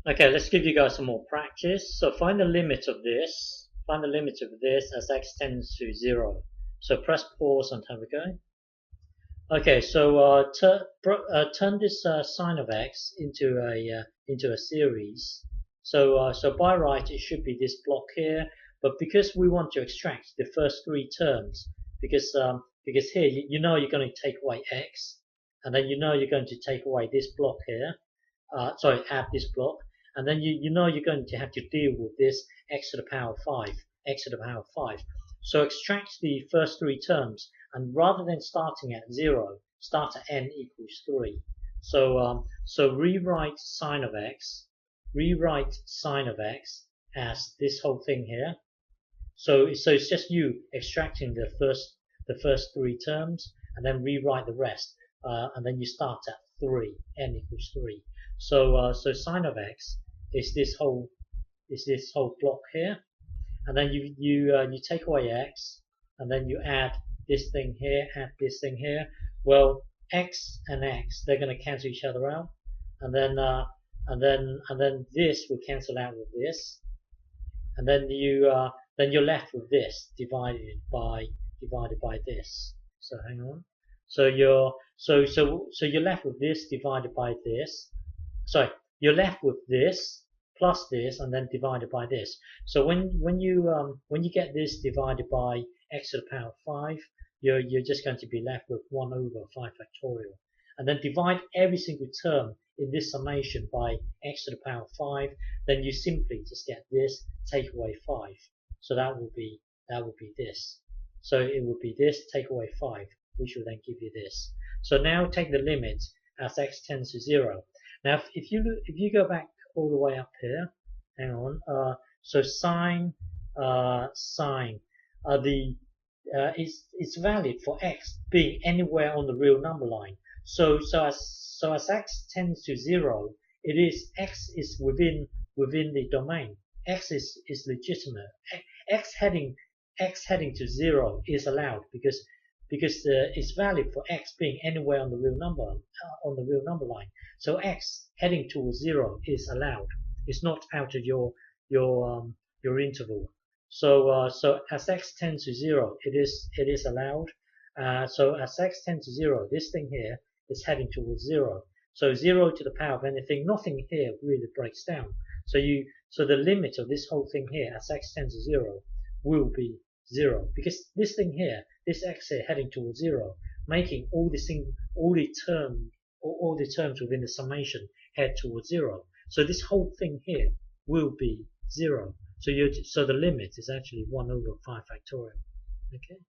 Okay, let's give you guys some more practice. So find the limit of this. Find the limit of this as x tends to 0. So press pause and have a go. Okay, so turn this sine of x into a series. So by right it should be this block here, but because we want to extract the first three terms, because here you know you're going to take away x, and then you know you're going to take away this block here. Sorry, add this block, and then you know you're going to have to deal with this x to the power 5, x to the power 5. So extract the first three terms, and rather than starting at 0, start at n equals 3. So rewrite sine of x as this whole thing here. So it's just you extracting the first three terms, and then rewrite the rest, and then you start at 3, n equals 3. So sine of x is this whole block here, and then you take away x, and then you add this thing here, add this thing here. Well, x and x, they're going to cancel each other out, and then this will cancel out with this, and then you're left with this divided by this. So hang on. So you're left with this divided by this. Sorry, you're left with this plus this and then divided by this. So when you get this divided by x to the power 5, you're just going to be left with 1 over 5 factorial. And then divide every single term in this summation by x to the power 5, then you simply just get this, take away 5. So that will be this. So it will be this, take away 5, which will then give you this. So now take the limit as x tends to 0. Now if you go back all the way up here, hang on, so sine it's valid for x being anywhere on the real number line. So as x tends to 0, x is within the domain. X is legitimate. X heading to 0 is allowed because it's valid for x being anywhere on the real number line. So x heading towards 0 is allowed. It's not out of your interval. So as x tends to 0, it is allowed. So as x tends to 0, this thing here is heading towards 0. So 0 to the power of anything, nothing here really breaks down. So the limit of this whole thing here as x tends to 0 will be 0, because this thing here, this x here heading towards 0, making all the terms within the summation head towards 0. So this whole thing here will be 0. So the limit is actually 1 over 5 factorial. Okay.